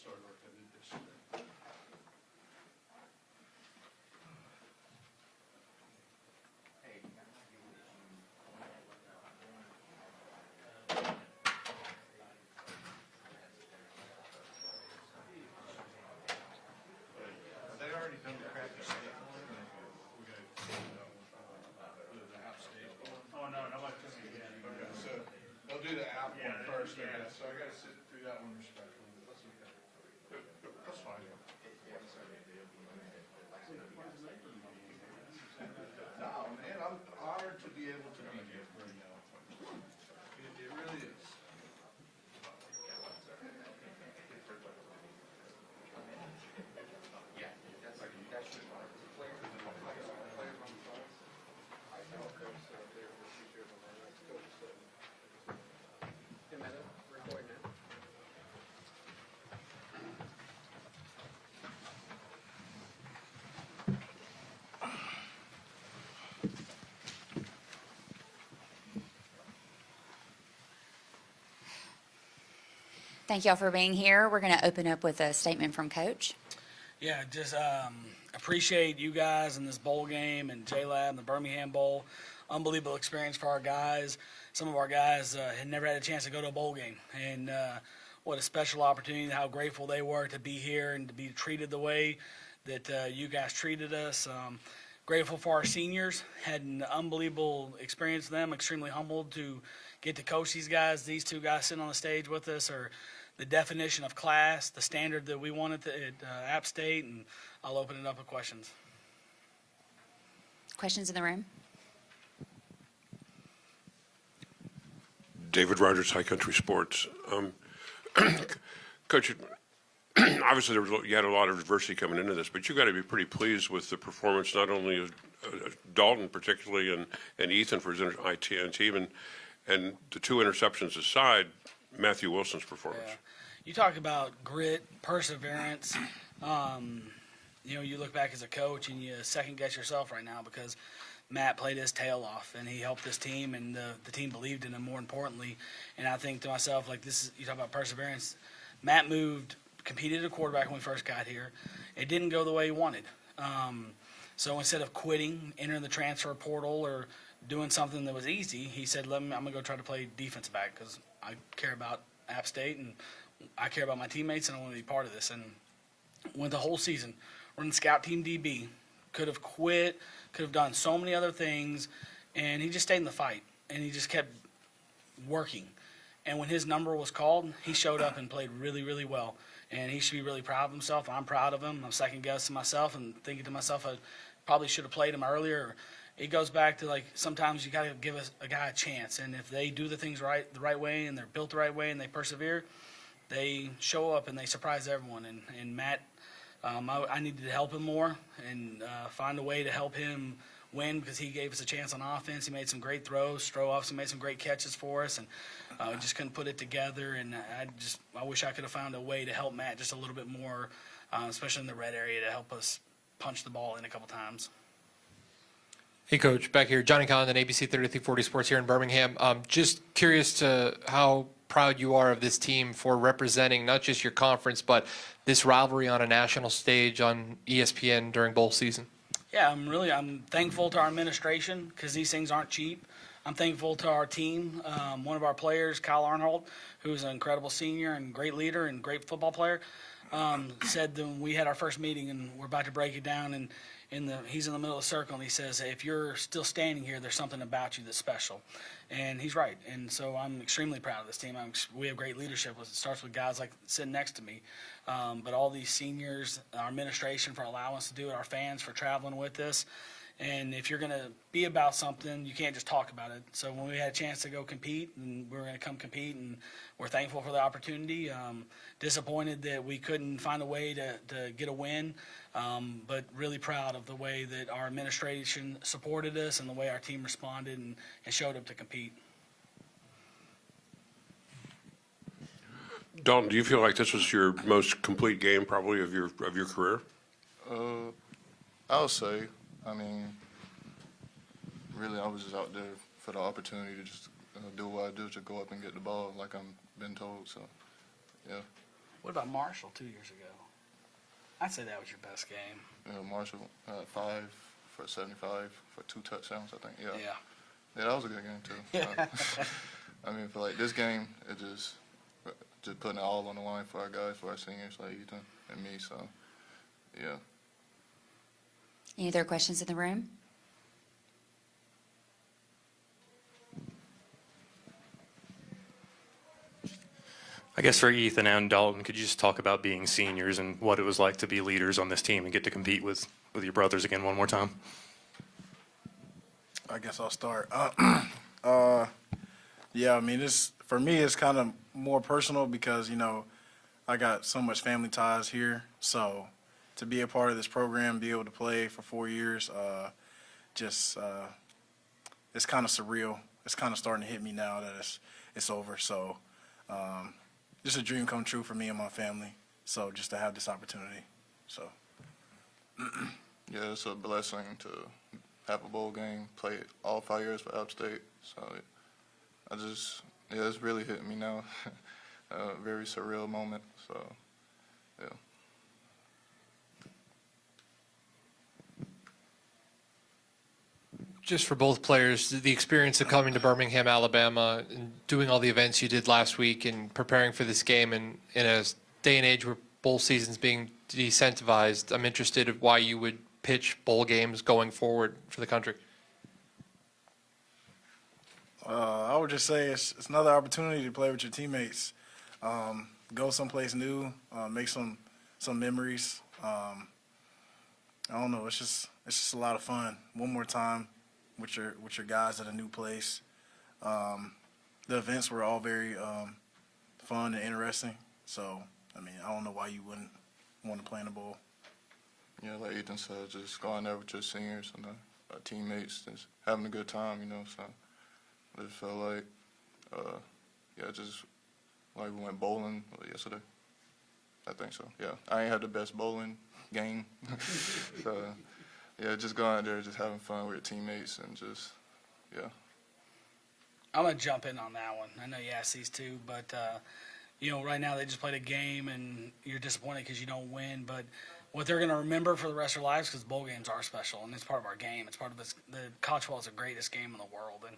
hard work I did this year. Have they already done the crappy state one? We got the app state one. Oh, no, nobody took it yet. Okay, so they'll do the app Yeah, one they- first, I yeah. guess, so I gotta sit through that one respectfully, but let's look at it. That's fine. No, man, I'm honored to be able to be here. It really is. Thank y'all for being here. We're going to open up with a statement from Coach. Yeah, just appreciate you guys in this bowl game and J-Lab and the Birmingham Bowl. Unbelievable experience for our guys. Some of our guys had never had a chance to go to a bowl game. And what a special opportunity, how grateful they were to be here and to be treated the way that you guys treated us. Grateful for our seniors. Had an unbelievable experience with them. Extremely humbled to get to coach these guys. These two guys sitting on the stage with us are the definition of class, the standard that we wanted at App State, and I'll open it up with questions. Questions in the room? David Rogers, High Country Sports. Coach, obviously you had a lot of adversity coming into this, but you got to be pretty pleased with the performance, not only of Dalton particularly and Ethan for his IT team, and the two interceptions aside, Matthew Wilson's performance. Yeah. You talk about grit, perseverance. You look back as a coach and you second guess yourself right now because Matt played his tail off and he helped his team and the team believed in him more importantly. And I think to myself, like you talk about perseverance. Matt competed at quarterback when we first got here. It didn't go the way he wanted. So instead of quitting, entering the transfer portal or doing something that was easy, he said, I'm going to go try to play defensive back because I care about App State and I care about my teammates and I want to be part of this. And went the whole season running scout team DB, could have quit, could have done so many other things, and he just stayed in the fight and he just kept working. And when his number was called, he showed up and played really, really well. And he should be really proud of himself. I'm proud of him. I'm second guessing myself and thinking to myself, I probably should have played him earlier. It goes back to, like, sometimes you got to give a guy a chance. And if they do the things the right way and they're built the right way and they persevere, they show up and they surprise everyone. And Matt, I needed to help him more and find a way to help him win because he gave us a chance on offense. He made some great throws, throw-offs. He made some great catches for us, and we just couldn't put it together. And I wish I could have found a way to help Matt just a little bit more, especially in the red area, to help us punch the ball in a couple times. Hey, Coach, back here. Johnny Condon, ABC 3340 Sports here in Birmingham. Just curious to how proud you are of this team for representing not just your conference, but this rivalry on a national stage on ESPN during bowl season. Yeah, I'm thankful to our administration because these things aren't cheap. I'm thankful to our team. One of our players, Kyle Arnholt, who's an incredible senior and great leader and great football player, said that when we had our first meeting and we're about to break it down, and he's in the middle of the circle and he says, if you're still standing here, there's something about you that's special. And he's right. And so I'm extremely proud of this team. We have great leadership. It starts with guys like sitting next to me. But all these seniors, our administration for allowing us to do it, our fans for traveling with us. And if you're going to be about something, you can't just talk about it. So when we had a chance to go compete, and we were going to come compete, and we're thankful for the opportunity. Disappointed that we couldn't find a way to get a win, but really proud of the way that our administration supported us and the way our team responded and showed up to compete. Dalton, do you feel like this was your most complete game probably of your career? I'll say. I mean, really, I was just out there for the opportunity to just do what I do, to go up and get the ball like I'm been told. So, yeah, What about Marshall 2 years ago? I'd say that was your best game. Marshall 5 for 75 for 2 touchdowns, I think. Yeah. Yeah. Yeah, that was a good game too. I mean, for like this game, it just putting it all on the line for our guys, for our seniors like Ethan and me. So, yeah. Any other questions in the room? I guess for Ethan and Dalton, could you just talk about being seniors and what it was like to be leaders on this team and get to compete with your brothers again one more time? I guess I'll start. Yeah, I mean, for me, it's kind of more personal because, you know, I got so much family ties here. So to be a part of this program, be able to play for 4 years, it's kind of surreal. It's kind of starting to hit me now that it's over. So just a dream come true for me and my family. So just to have this opportunity. So. Yeah, it's a blessing to have a bowl game, play all 5 years for App State. So it's really hitting me now. A very surreal moment. So, yeah. Just for both players, the experience of coming to Birmingham, Alabama, and doing all the events you did last week and preparing for this game in a day and age where bowl season's being decentralized, I'm interested in why you would pitch bowl games going forward for the country. I would just say it's another opportunity to play with your teammates, go someplace new, make some memories. I don't know. It's just a lot of fun. One more time with your guys at a new place. The events were all very fun and interesting. So I mean, I don't know why you wouldn't want to play in a bowl. Yeah, like Ethan said, just going there with your seniors and our teammates, just having a good time, you know. So I just felt like, just like we went bowling yesterday. I think so. Yeah, I ain't had the best bowling game, so yeah, just going out there, just having fun with your teammates, and just I'm going to jump in on that one. I know you asked these two, but, you know, right now they just played a game, and you're disappointed because you don't win. But what they're going to remember for the rest of their lives, because bowl games are special, and it's part of our game. It's part of this. The college football is the greatest game in the world. And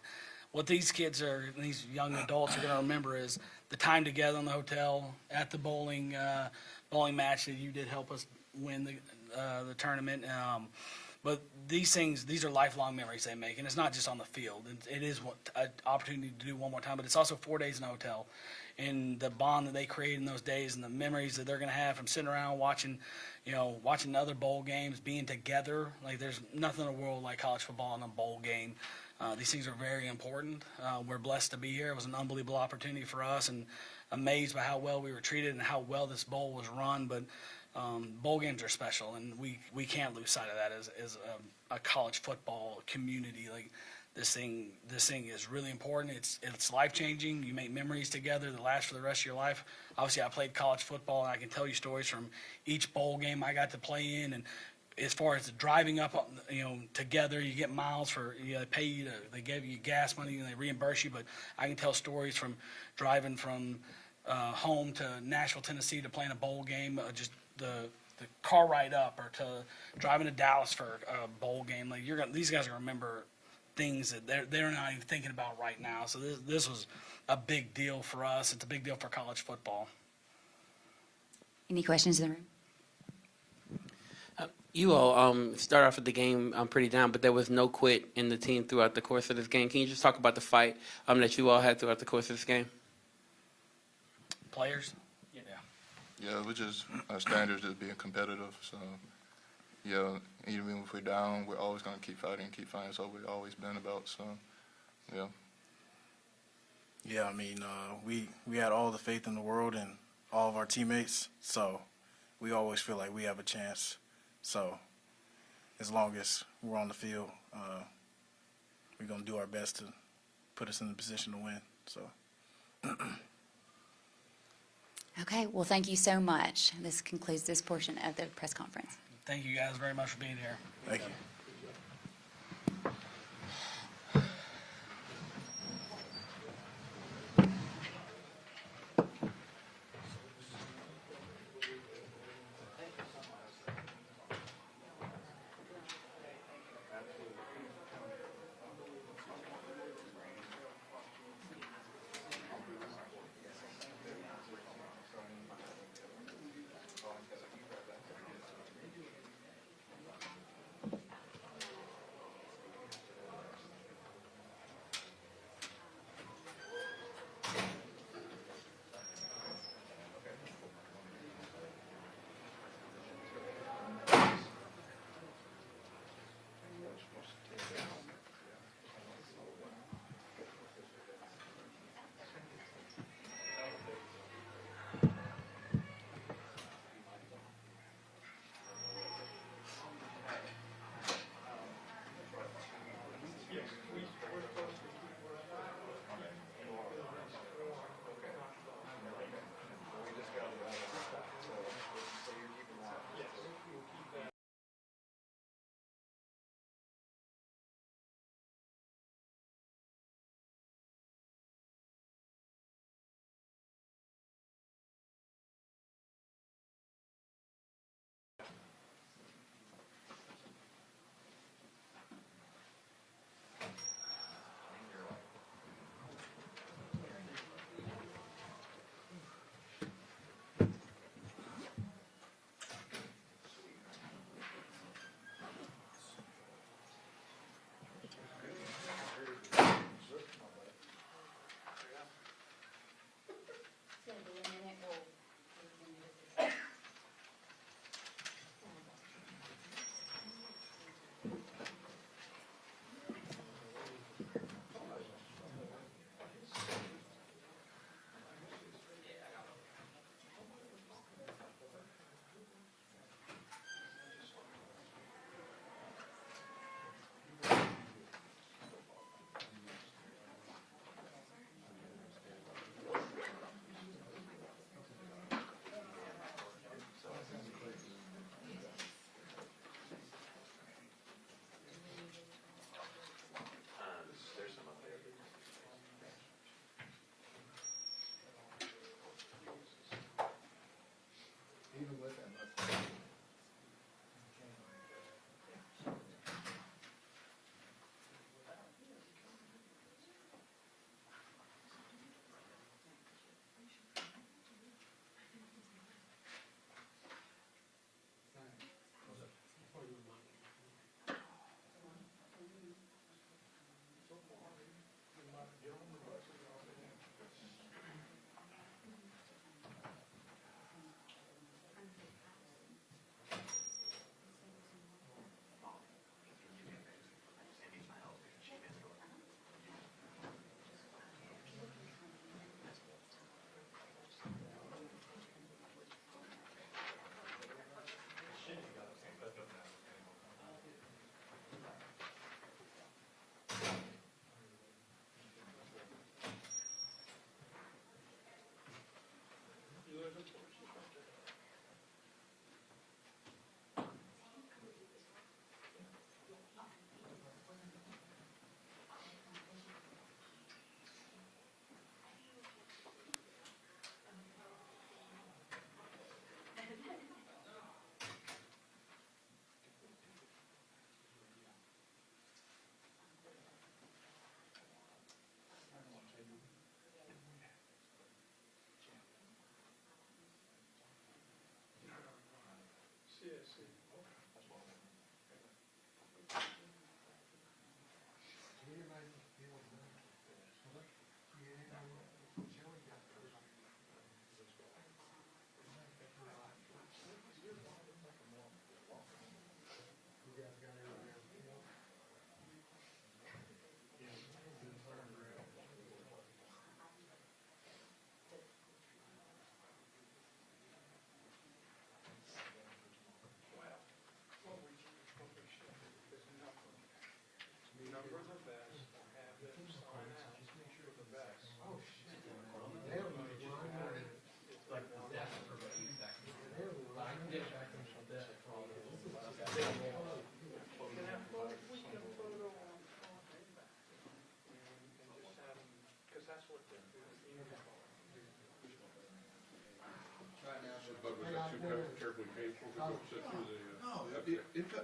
what these kids these young adults are going to remember is the time together in the hotel, at the bowling match that you did help us win the tournament. But these are lifelong memories they make, and it's not just on the field. It is an opportunity to do one more time, but it's also 4 days in a hotel. And the bond that they create in those days and the memories that they're going to have from sitting around watching other bowl games, being together. Like, there's nothing in the world like college football and a bowl game. These things are very important. We're blessed to be here. It was an unbelievable opportunity for us, and amazed by how well we were treated and how well this bowl was run. But bowl games are special, and we can't lose sight of that as a college football community. Like, this thing is really important. It's life-changing. You make memories together that last for the rest of your life. Obviously, I played college football, and I can tell you stories from each bowl game I got to play in. And as far as driving up, together, you get miles they pay you they give you gas money and they reimburse you. But I can tell stories from driving from home to Nashville, Tennessee to playing a bowl game, just the car ride up, or to driving to Dallas for a bowl game. Like, these guys are going to remember things that they're not even thinking about right now. So this was a big deal for us. It's a big deal for college football. Any questions in the room? You all start off with the game pretty down, but there was no quit in the team throughout the course of this game. Can you just talk about the fight that you all had throughout the course of this game? Players? Yeah, we just our standards just being competitive. So yeah, even if we're down, we're always going to keep fighting. That's what we've always been about. So yeah. Yeah, I mean, we had all the faith in the world in all of our teammates, so we always feel like we have a chance. So as long as we're on the field, we're going to do our best to put us in the position to win. So. Okay, well, thank you so much. This concludes this portion of the press conference. Thank you guys very much for being here. Thank you.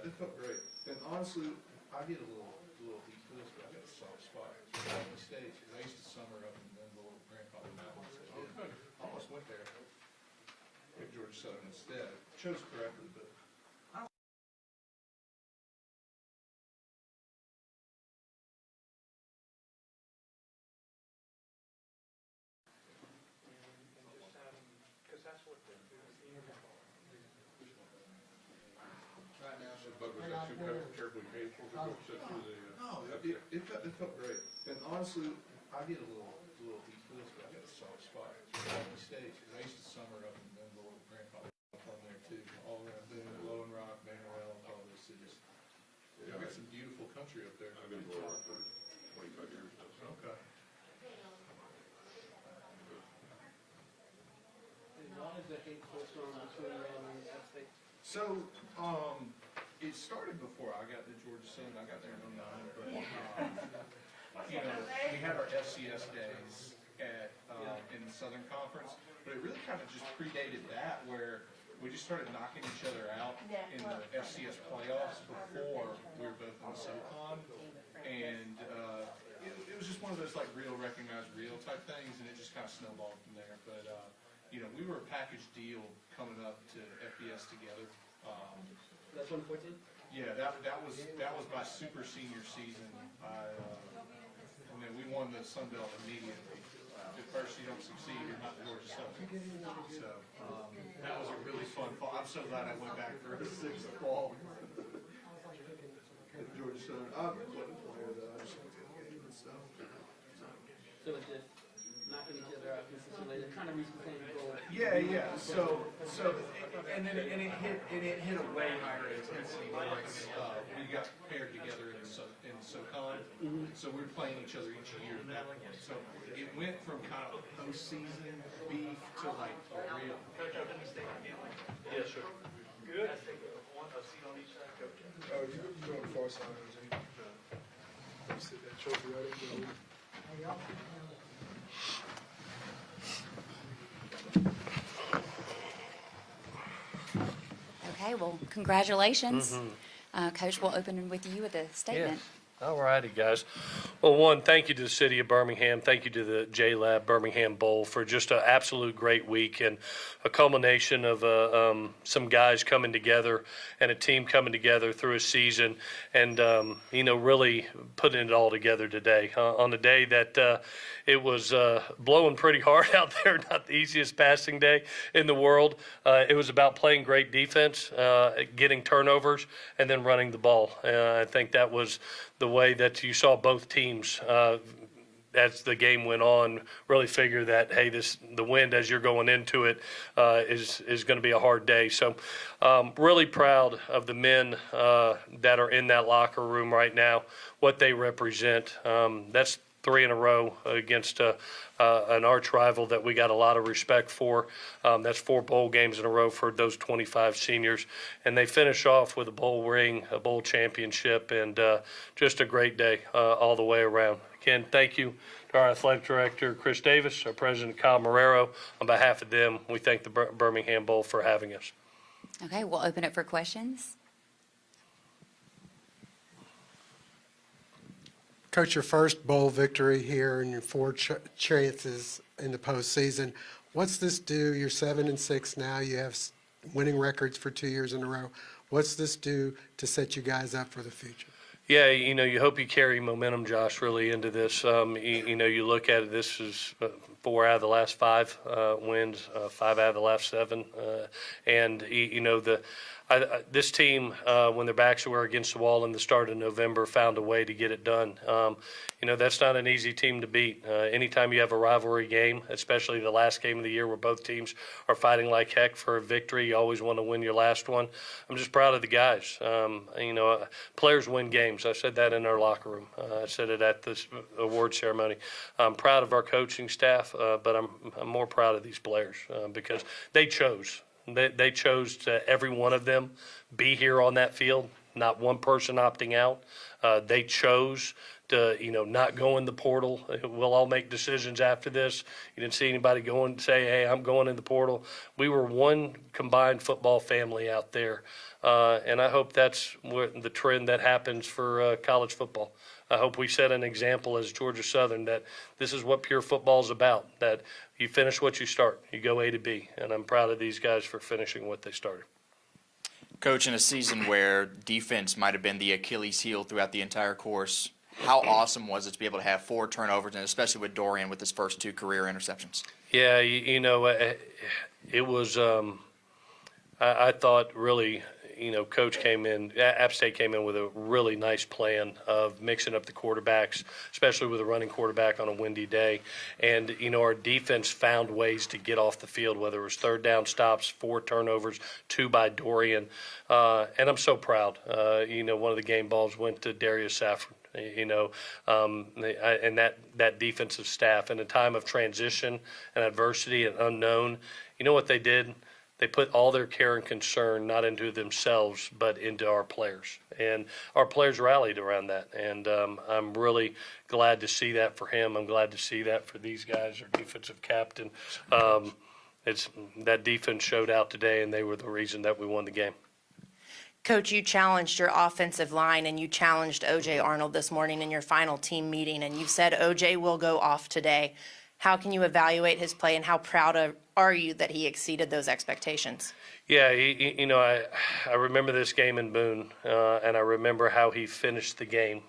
it felt great. And honestly, I get a little heat for this, but I got a soft spot for Miami State. 'Cause I used to summer up in Birmingham Bowl with Grandfather Mountains. I almost went there. Picked Georgia Southern instead. Chose correctly, but no, it felt great. And honestly, I get a little heat for this, but I got a soft spot for Miami State. 'Cause I used to summer up in Birmingham Bowl with Grandfather from there too. All around Boone, Lowen Rock, Manorel, all those cities. I've got some beautiful country up there. I've been blowing up for 25 years now. So. Okay. So, it started before I got to Georgia Southern. I got there in 09, but, you know, we had our FCS days at, in the Southern Conference, but it really kind of just predated that where we just started knocking each other out in the FCS playoffs before we were both in the SoCon. And, it was just one of those like real recognized real type things, and it just kind of snowballed from there. But, you know, we were a package deal coming up to FBS together. That's 114? Yeah, that was my super senior season. And then we won the Sun Belt immediately. At first you don't succeed, you're not Georgia Southern. So that was a really fun fall. I'm so glad I went back for a sixth fall. At Georgia Southern. I wasn't a player though. I just went to the game and stuff. So it's just knocking each other out consistently. They're trying to reach the same goal. Yeah. So, and it hit a way higher intensity once we got paired together in SoCon. So we were playing each other each year at that point. So it went from kind of postseason beef to like a real. Yes, sir. Good. A seat on each side, Coach. Oh, you're on the far side, you sit that trophy right in. Okay, well, congratulations. Coach, we'll open with you with a statement. All righty, guys. Well, one, thank you to the city of Birmingham. Thank you to the J-Lab Birmingham Bowl for just an absolute great week and a culmination of some guys coming together and a team coming together through a season and, really putting it all together today. On the day that it was blowing pretty hard out there, not the easiest passing day in the world. It was about playing great defense, getting turnovers, and then running the ball. I think that was the way that you saw both teams as the game went on really figure that, hey, the wind as you're going into it is going to be a hard day. So really proud of the men that are in that locker room right now, what they represent. That's 3 in a row against an arch rival that we got a lot of respect for. That's 4 bowl games in a row for those 25 seniors. And they finish off with a bowl ring, a bowl championship, and just a great day all the way around. Again, thank you to our athletic director, Chris Davis, our president, Kyle Marrero. On behalf of them, we thank the Birmingham Bowl for having us. Okay, we'll open it for questions. Coach, your first bowl victory here and your 4 chances in the postseason. What's this do? You're 7-6 now. You have winning records for 2 years in a row. What's this do to set you guys up for the future? Yeah, you hope you carry momentum, Josh, really into this. You look at it, this is 4 out of the last 5 wins, 5 out of the last 7. This team, when their backs were against the wall in the start of November, found a way to get it done. That's not an easy team to beat. Anytime you have a rivalry game, especially the last game of the year where both teams are fighting like heck for a victory, you always want to win your last one. I'm just proud of the guys. Players win games. I said that in our locker room. I said it at this award ceremony. I'm proud of our coaching staff, but I'm more proud of these players because they chose. They chose to, every one of them, be here on that field. not one person opting out. They chose to, not go in the portal. We'll all make decisions after this. You didn't see anybody go and say, hey, I'm going in the portal. We were one combined football family out there. And I hope that's the trend that happens for college football. I hope we set an example as Georgia Southern that this is what pure football is about, that you finish what you start. You go A to B. And I'm proud of these guys for finishing what they started. Coach, in a season where defense might have been the Achilles heel throughout the entire course, how awesome was it to be able to have 4 turnovers, and especially with Dorian with his first 2 career interceptions? Yeah, it was, I thought really, Coach came in, App State came in with a really nice plan of mixing up the quarterbacks, especially with a running quarterback on a windy day. And, our defense found ways to get off the field, whether it was 3rd down stops, 4 turnovers, 2 by Dorian. And I'm so proud. One of the game balls went to Darius Saffron. And that defensive staff in a time of transition and adversity and unknown, you know what they did? They put all their care and concern not into themselves, but into our players. And our players rallied around that. And I'm really glad to see that for him. I'm glad to see that for these guys, our defensive captain. That defense showed out today, and they were the reason that we won the game. Coach, you challenged your offensive line and you challenged O.J. Arnold this morning in your final team meeting, and you said O.J. will go off today. How can you evaluate his play, and how proud are you that he exceeded those expectations? Yeah, I remember this game in Boone, and I remember how he finished the game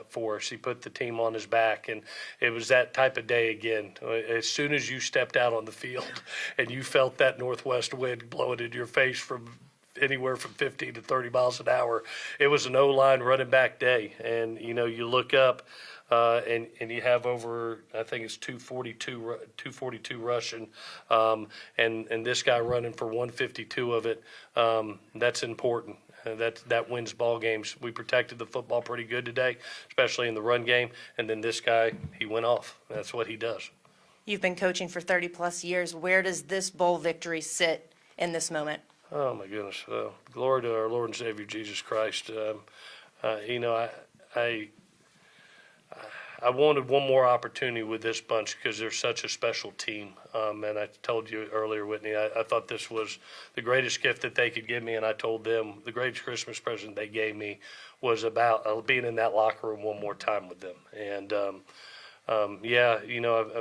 for us. He put the team on his back, and it was that type of day again. As soon as you stepped out on the field and you felt that northwest wind blowing in your face from anywhere from 15 to 30 miles an hour, it was an O-line running back day. And, you look up, and you have over, I think it's 242 rushing, and this guy running for 152 of it. That's important. That wins ball games. We protected the football pretty good today, especially in the run game. And then this guy, he went off. That's what he does. You've been coaching for 30-plus years. Where does this bowl victory sit in this moment? Oh, my goodness. Glory to our Lord and Savior, Jesus Christ. I wanted one more opportunity with this bunch because they're such a special team. And I told you earlier, Whitney, I thought this was the greatest gift that they could give me. And I told them the greatest Christmas present they gave me was about being in that locker room one more time with them. And, I've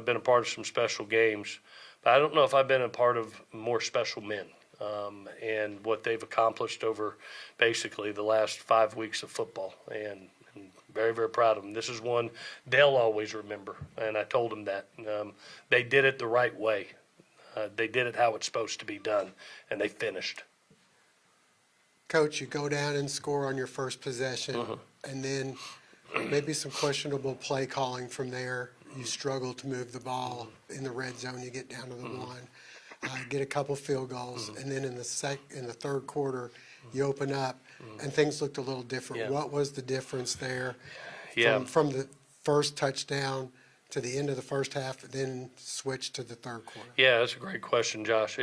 been a part of some special games. But I don't know if I've been a part of more special men. And what they've accomplished over basically the last 5 weeks of football. And very, very proud of them. This is one they'll always remember, and I told them that. They did it the right way. They did it how it's supposed to be done, and they finished. Coach, you go down and score on your first possession, and then maybe some questionable play calling from there. You struggle to move the ball in the red zone. You get down to the one. Get a couple field goals, and then in the third quarter, you open up, and things looked a little different. Yeah. What was the difference there Yeah. from the first touchdown to the end of the first half, then switch to the third quarter? Yeah, that's a great question, Josh.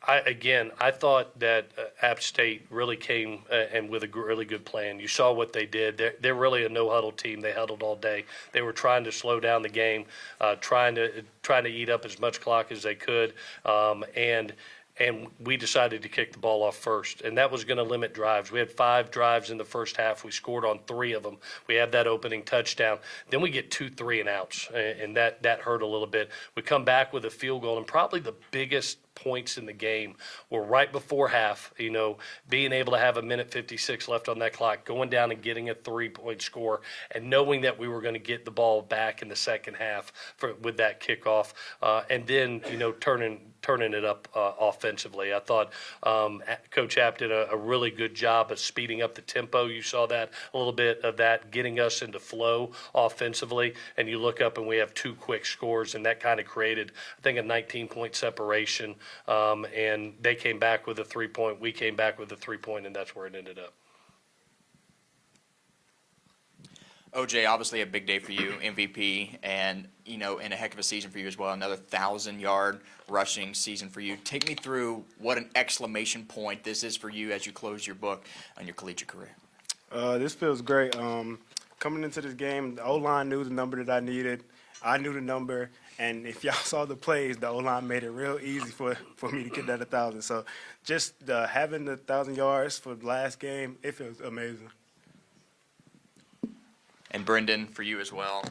I thought that App State really came and with a really good plan. You saw what they did. They're really a no-huddle team. They huddled all day. They were trying to slow down the game, trying to eat up as much clock as they could, and we decided to kick the ball off first, and that was going to limit drives. We had 5 drives in the first half. We scored on 3 of them. We had that opening touchdown. Then we get 2 3-and-outs, and that hurt a little bit. We come back with a field goal, and probably the biggest points in the game were right before half, being able to have 1:56 left on that clock, going down and getting a 3-point score, and knowing that we were going to get the ball back in the second half with that kickoff, and then, turning it up offensively. I thought Coach App did a really good job of speeding up the tempo. You saw that, a little bit of that, getting us into flow offensively, and you look up and we have 2 quick scores, and that kind of created, I think, a 19-point separation. And they came back with a 3-point. We came back with a 3-point, and that's where it ended up. OJ, obviously a big day for you, MVP, and, you know, and a heck of a season for you as well. Another 1,000-yard rushing season for you. Take me through what an exclamation point this is for you as you close your book on your collegiate career. This feels great. Coming into this game, the O-line knew the number that I needed. I knew the number, and if y'all saw the plays, the O-line made it real easy for me to get that 1,000. So just having the 1,000 yards for the last game, it feels amazing. And Brendan, for you as well.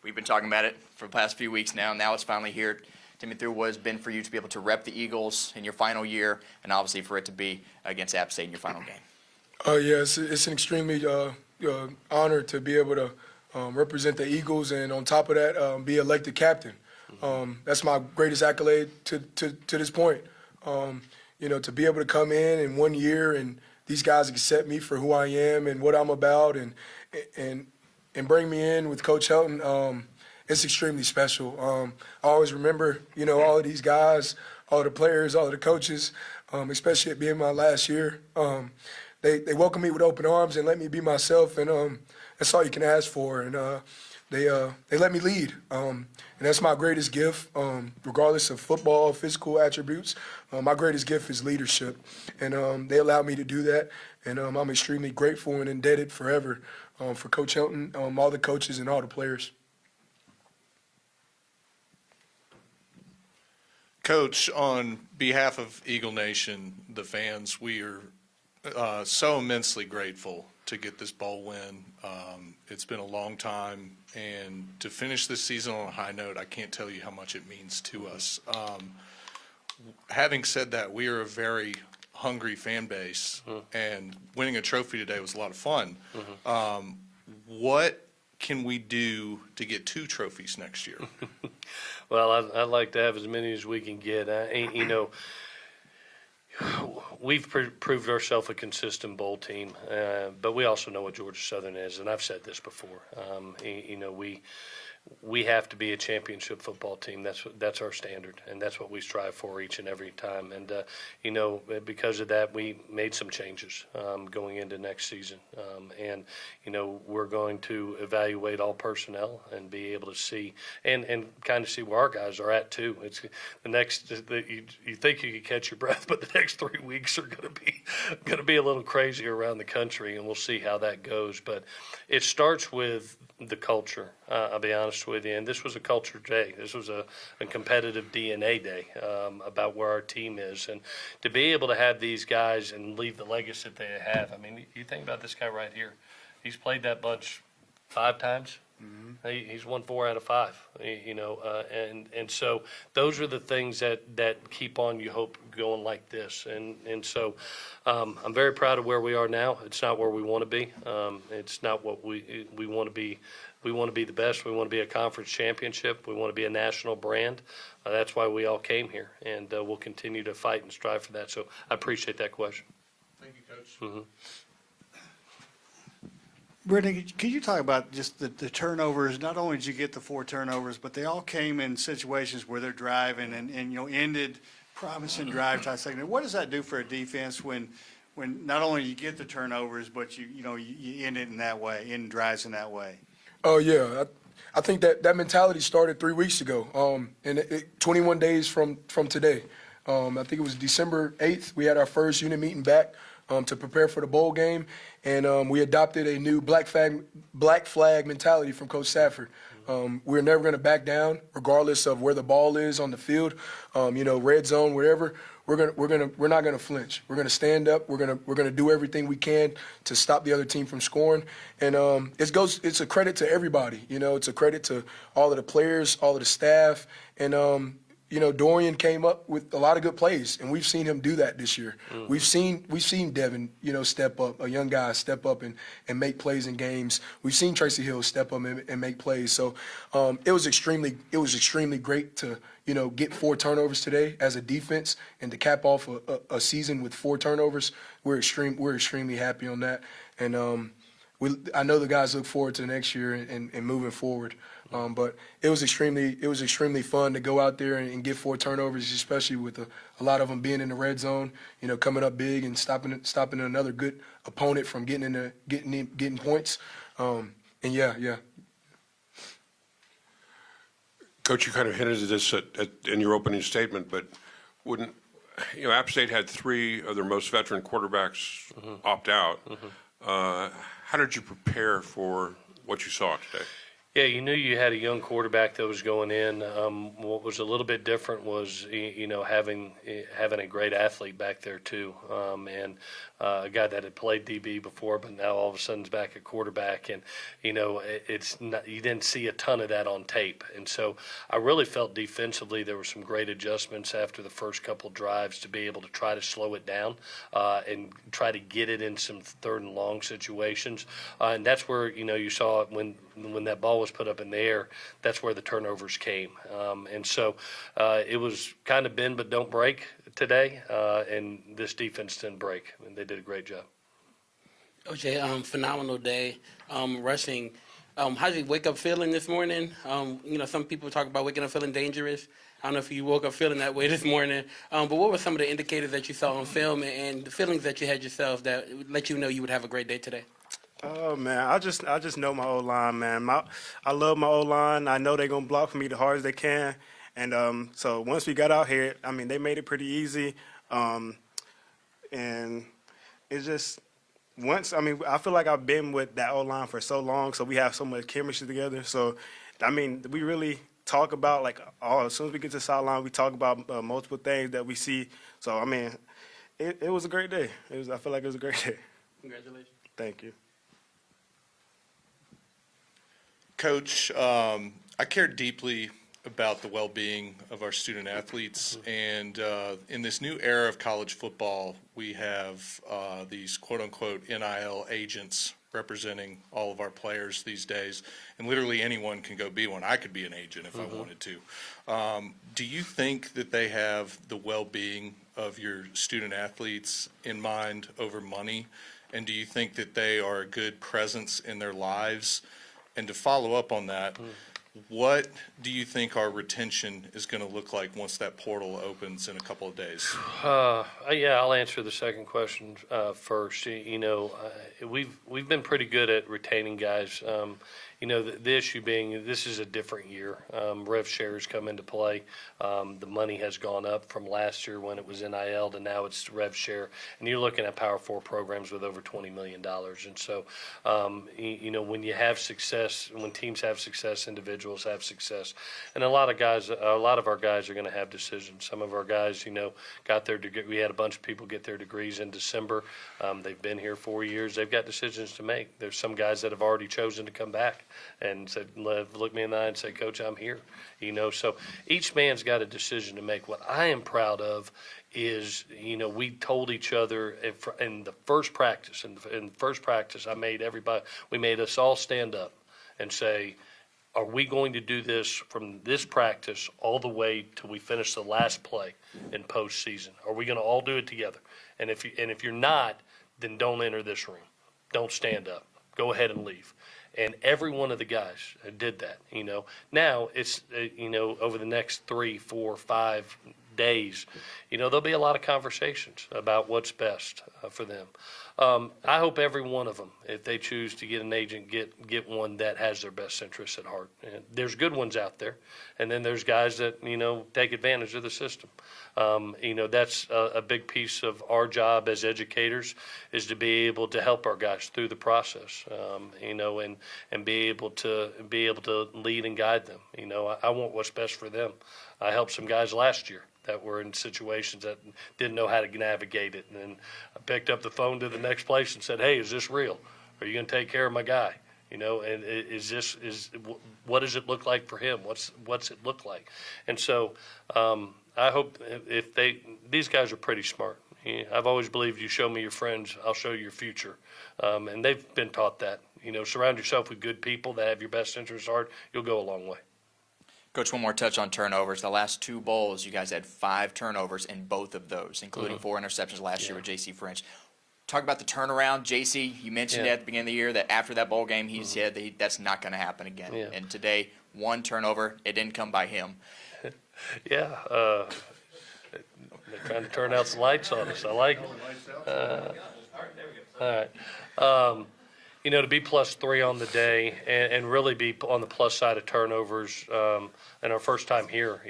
We've been talking about it for the past few weeks now. Now it's finally here. Take me through what it's been for you to be able to rep the Eagles in your final year, and obviously for it to be against App State in your final game. Yeah, it's an extremely honor to be able to represent the Eagles, and on top of that, be elected captain. That's my greatest accolade to this point. You know, to be able to come in 1 year and these guys accept me for who I am and what I'm about, and bring me in with Coach Helton. It's extremely special. I always remember, you know, all of these guys, all the players, all of the coaches, especially it being my last year. They welcomed me with open arms and let me be myself, and that's all you can ask for. And they let me lead, and that's my greatest gift, regardless of football, physical attributes. My greatest gift is leadership, and they allowed me to do that, and I'm extremely grateful and indebted forever for Coach Helton, all the coaches, and all the players. Coach, on behalf of Eagle Nation, the fans, we are so immensely grateful to get this bowl win. It's been a long time, and to finish this season on a high note, I can't tell you how much it means to us. Having said that, we are a very hungry fan base, and winning a trophy today was a lot of fun. What can we do to get 2 trophies next year? Well, I'd like to have as many as we can get. You know, we've proved ourselves a consistent bowl team, but we also know what Georgia Southern is, and I've said this before. You know, we have to be a championship football team. That's our standard, and that's what we strive for each and every time. And you know, because of that, we made some changes going into next season. And you know, we're going to evaluate all personnel and be able to see and kind of see where our guys are at too. It's the next. You think you could catch your breath, but the next 3 weeks are going to be a little crazy around the country, and we'll see how that goes. But it starts with the culture. I'll be honest with you, and this was a culture day. This was a competitive DNA day about where our team is, and to be able to have these guys and leave the legacy that they have. I mean, you think about this guy right here. He's played that bunch 5 times. He's won 4 out of 5. You know, and so those are the things that keep on, you hope, going like this. And so I'm very proud of where we are now. It's not where we want to be. It's not what we want to be. We want to be the best. We want to be a conference championship. We want to be a national brand. That's why we all came here, and we'll continue to fight and strive for that. So I appreciate that question. Thank you, Coach. Brittany, could you talk about just the turnovers? Not only did you get the 4 turnovers, but they all came in situations where they're driving and you know, ended promising drive type second. What does that do for a defense when not only you get the turnovers, but you end it in that way, end drives in that way? Oh yeah, I think that mentality started 3 weeks ago, and 21 days from today. I think it was December 8th. We had our first unit meeting back to prepare for the bowl game, and we adopted a new black flag mentality from Coach Stafford. We're never going to back down, regardless of where the ball is on the field. You know, red zone, wherever. We're not going to flinch. We're going to stand up. We're going to do everything we can to stop the other team from scoring. And it's a credit to everybody. You know, it's a credit to all of the players, all of the staff, and you know, Dorian came up with a lot of good plays, and we've seen him do that this year. We've seen Devin, you know, step up, a young guy step up and make plays in games. We've seen Tracy Hill step up and make plays. So it was extremely great to, you know, get 4 turnovers today as a defense, and to cap off a season with 4 turnovers. We're extremely happy on that, and I know the guys look forward to the next year and moving forward. But it was extremely fun to go out there and get 4 turnovers, especially with a lot of them being in the red zone. You know, coming up big and stopping another good opponent from getting points. And yeah. Coach, you kind of hinted at this in your opening statement, but App State had 3 of their most veteran quarterbacks opt out. How did you prepare for what you saw today? Yeah, you knew you had a young quarterback that was going in. What was a little bit different was, having a great athlete back there too, and a guy that had played DB before, but now all of a sudden is back at quarterback, and it's not, you didn't see a ton of that on tape, and so I really felt defensively there were some great adjustments after the first couple drives to be able to try to slow it down and try to get it in some 3rd and long situations, and that's where you saw it when that ball was put up in the air, that's where the turnovers came. And so it was kind of bend but don't break today, and this defense didn't break, and they did a great job. OJ, phenomenal day. Rushing, how did you wake up feeling this morning? Some people talk about waking up feeling dangerous. I don't know if you woke up feeling that way this morning, but what were some of the indicators that you saw on film and the feelings that you had yourself that let you know you would have a great day today? Oh man, I just know my O-line, man. I love my O-line. I know they're gonna block for me the hard as they can, and so once we got out here, they made it pretty easy, and it's just I feel like I've been with that O-line for so long, so we have so much chemistry together. So, we really talk about as soon as we get to the sideline, we talk about multiple things that we see. So, it was a great day. I feel like it was a great day. Congratulations. Thank you. Coach, I care deeply about the well-being of our student athletes, and in this new era of college football, we have these quote-unquote NIL agents representing all of our players these days, and literally anyone can go be one. I could be an agent if I wanted to. Do you think that they have the well-being of your student athletes in mind over money, and do you think that they are a good presence in their lives? And to follow up on that, what do you think our retention is going to look like once that portal opens in a couple of days? Yeah, I'll answer the second question first. We've been pretty good at retaining guys. The issue being this is a different year. Rev shares come into play. The money has gone up from last year when it was NIL to now it's Rev share. And you're looking at Power 4 programs with over $20 million. And so, when you have success, when teams have success, individuals have success. And a lot of our guys are going to have decisions. Some of our guys, got their degree. We had a bunch of people get their degrees in December. They've been here 4 years. They've got decisions to make. There's some guys that have already chosen to come back and said, look me in the eye and say, Coach, I'm here. So each man's got a decision to make. What I am proud of is, we told each other in the first practice, we made us all stand up and say, are we going to do this from this practice all the way till we finish the last play in postseason? Are we going to all do it together? And if you're not, then don't enter this room. Don't stand up. Go ahead and leave. And every one of the guys did that. Now it's over the next 3, 4, 5 days, there'll be a lot of conversations about what's best for them. I hope every one of them, if they choose to get an agent, get one that has their best interests at heart. And there's good ones out there, and then there's guys that take advantage of the system. That's a big piece of our job as educators is to be able to help our guys through the process. And be able to lead and guide them. I want what's best for them. I helped some guys last year that were in situations that didn't know how to navigate it. And then I picked up the phone to the next place and said, hey, is this real? Are you going to take care of my guy? And what does it look like for him? What's it look like? And so I hope these guys are pretty smart. I've always believed you show me your friends, I'll show you your future. And they've been taught that. Surround yourself with good people that have your best interests at heart, you'll go a long way. Coach, one more touch on turnovers. The last 2 bowls, you guys had 5 turnovers in both of those, including 4 interceptions last year with J.C. French. Talk about the turnaround. J.C., you mentioned at the beginning of the year that after that bowl game, he said that that's not going to happen again. Yeah. And today, 1 turnover. It didn't come by him. Yeah. They're trying to turn out the lights on us. I like it. All right. to be +3 on the day and really be on the plus side of turnovers, and our first time here.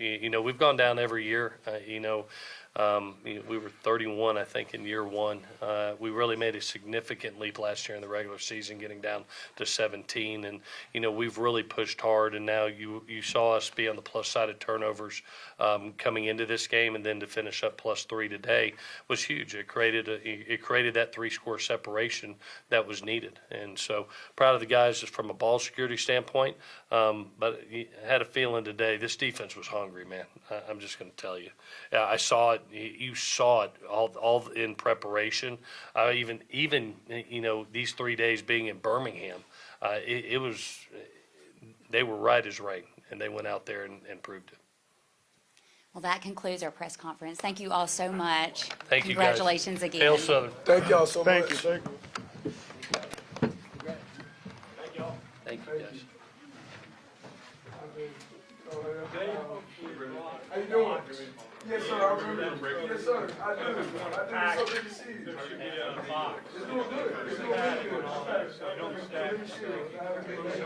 We've gone down every year. We were 31, I think, in year one. We really made a significant leap last year in the regular season, getting down to 17. And, we've really pushed hard. And now you saw us be on the plus side of turnovers coming into this game, and then to finish up +3 today was huge. It created that 3-score separation that was needed. And so proud of the guys just from a ball security standpoint. But I had a feeling today this defense was hungry, man. I'm just going to tell you. I saw it. You saw it all in preparation. Even these 3 days being in Birmingham, it was they were right as rain, and they went out there and proved it. Well, that concludes our press conference. Thank you all so much. Thank you, guys. Congratulations again. Hail Southern. Thank y'all so much. Thank you. Thank you, guys. How you doing? Yes, sir. I remember. Yes, sir. I do. It's so good to see you. It's doing good. It's doing really good. It's good to see you. Have a good day.